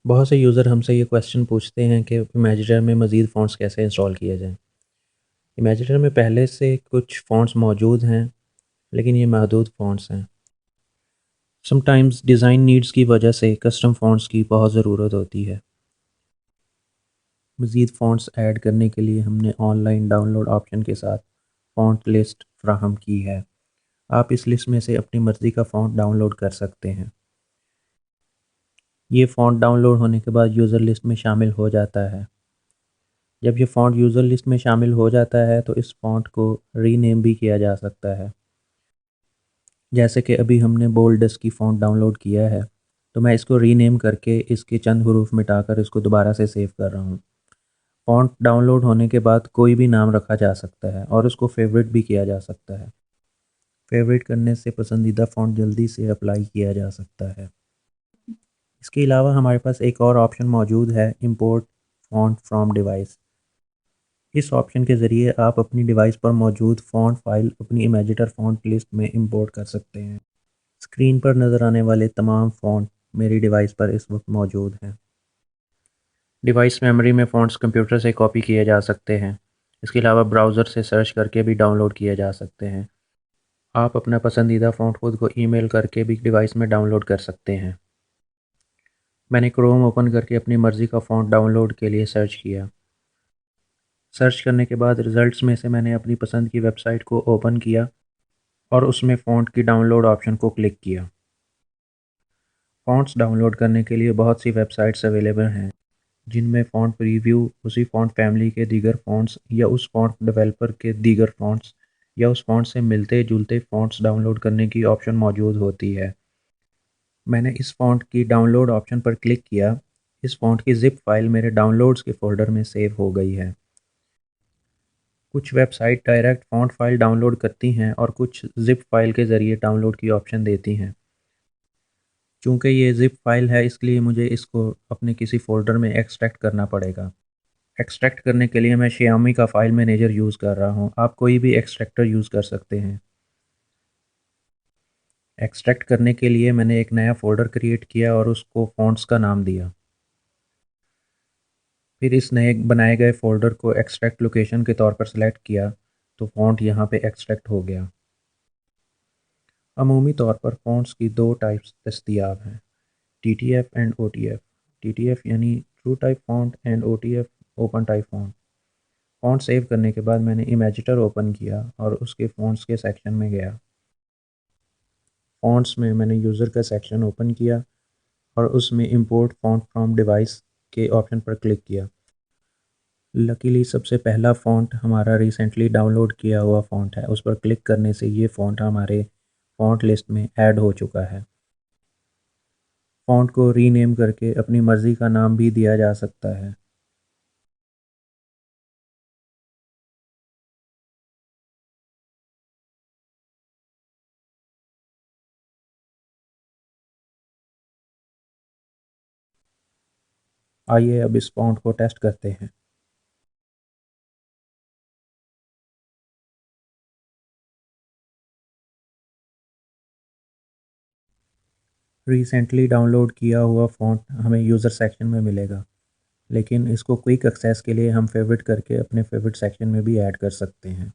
बहुत से यूज़र हमसे ये क्वेश्चन पूछते हैं कि इमेजिनेटर में मज़ीद फ़ॉन्ट्स कैसे इंस्टॉल किए जाएँ। इमेजिनेटर में पहले से कुछ फ़ॉन्ट्स मौजूद हैं, लेकिन ये महदूद फ़ॉन्ट्स हैं। समटाइम्स डिज़ाइन नीड्स की वजह से कस्टम फ़ॉन्ट्स की बहुत ज़रूरत होती है। मज़ीद फ़ॉन्ट्स ऐड करने के लिए हमने ऑनलाइन डाउनलोड ऑप्शन के साथ फ़ॉन्ट लिस्ट फ़राहम की है। आप इस लिस्ट में से अपनी मर्ज़ी का फ़ॉन्ट डाउनलोड कर सकते हैं। ये फ़ॉन्ट डाउनलोड होने के बाद यूज़र लिस्ट में शामिल हो जाता है। जब ये फ़ॉन्ट यूज़र लिस्ट में शामिल हो जाता है तो इस फ़ॉन्ट को रीनेम भी किया जा सकता है। जैसे कि अभी हमने बोल्डस की फ़ॉन्ट डाउनलोड किया है, तो मैं इसको रीनेम करके इसके चंद हरूफ मिटाकर इसको दोबारा से सेव कर रहा हूँ। फ़ॉन्ट डाउनलोड होने के बाद कोई भी नाम रखा जा सकता है और उसको फ़ेवरेट भी किया जा सकता है। फ़ेवरेट करने से पसंदीदा फ़ॉन्ट जल्दी से अप्लाई किया जा सकता है। इसके अलावा हमारे पास एक और ऑप्शन मौजूद है, इंपोर्ट फ़ॉन्ट फ्रॉम डिवाइस। इस ऑप्शन के ज़रिए आप अपनी डिवाइस पर मौजूद फ़ॉन्ट फ़ाइल अपनी इमेजिनेटर फ़ॉन्ट लिस्ट में इंपोर्ट कर सकते हैं। स्क्रीन पर नज़र आने वाले तमाम फ़ॉन्ट मेरी डिवाइस पर इस वक्त मौजूद हैं। डिवाइस मेमोरी में फ़ॉन्ट्स कंप्यूटर से कॉपी किए जा सकते हैं। इसके अलावा ब्राउज़र से सर्च करके भी डाउनलोड किए जा सकते हैं। आप अपना पसंदीदा फ़ॉन्ट खुद को ईमेल करके भी डिवाइस में डाउनलोड कर सकते हैं। मैंने क्रोम ओपन करके अपनी मर्ज़ी का फ़ॉन्ट डाउनलोड के लिए सर्च किया। सर्च करने के बाद रिज़ल्ट्स में से मैंने अपनी पसंद की वेबसाइट को ओपन किया और उसमें फ़ॉन्ट की डाउनलोड ऑप्शन को क्लिक किया। फ़ॉन्ट्स डाउनलोड करने के लिए बहुत सी वेबसाइट्स अवेलेबल हैं, जिनमें फ़ॉन्ट प्रीव्यू, उसी फ़ॉन्ट फैमिली के दीगर फ़ॉन्ट्स या उस फ़ॉन्ट डेवलपर के दीगर फ़ॉन्ट्स या उस फ़ॉन्ट से मिलते-जुलते फ़ॉन्ट्स डाउनलोड करने की ऑप्शन मौजूद होती है। मैंने इस फ़ॉन्ट की डाउनलोड ऑप्शन पर क्लिक किया। इस फ़ॉन्ट की ज़िप फ़ाइल मेरे डाउनलोड्स के फ़ोल्डर में सेव हो गई है। कुछ website direct font file download करती हैं और कुछ ज़िप फ़ाइल के ज़रिए डाउनलोड की ऑप्शन देती हैं। चूँकि ये ज़िप फ़ाइल है, इसलिए मुझे इसको अपने किसी फ़ोल्डर में एक्सट्रैक्ट करना पड़ेगा। एक्सट्रैक्ट करने के लिए मैं Xiaomi का फ़ाइल मैनेजर यूज़ कर रहा हूँ। आप कोई भी एक्सट्रैक्टर यूज़ कर सकते हैं। एक्सट्रैक्ट करने के लिए मैंने एक नया फ़ोल्डर क्रिएट किया और उसको फ़ॉन्ट्स का नाम दिया। फिर इस नए बनाए गए फ़ोल्डर को एक्सट्रैक्ट लोकेशन के तौर पर सेलेक्ट किया, तो फ़ॉन्ट यहाँ पे एक्सट्रैक्ट हो गया। अमूमी तौर पर फ़ॉन्ट्स की दो टाइप्स दस्तयाब हैं, TTF एंड OTF। TTF यानी true type font and OTF open type font. Font save करने के बाद मैंने इमेजिनेटर ओपन किया और उसके फ़ॉन्ट्स के सेक्शन में गया। फ़ॉन्ट्स में मैंने यूज़र का सेक्शन ओपन किया और उसमें इंपोर्ट फ़ॉन्ट फ्रॉम डिवाइस के ऑप्शन पर क्लिक किया। लकीली सबसे पहला फ़ॉन्ट हमारा रिसेंटली डाउनलोड किया हुआ फ़ॉन्ट है। उस पर क्लिक करने से ये फ़ॉन्ट हमारे फ़ॉन्ट लिस्ट में ऐड हो चुका है। फ़ॉन्ट को रीनेम करके अपनी मर्ज़ी का नाम भी दिया जा सकता है। आइए अब इस फ़ॉन्ट को टेस्ट करते हैं। रिसेंटली डाउनलोड किया हुआ फ़ॉन्ट हमें यूज़र सेक्शन में मिलेगा, लेकिन इसको क्विक एक्सेस के लिए हम फ़ेवरेट करके अपने फ़ेवरेट सेक्शन में भी ऐड कर सकते हैं।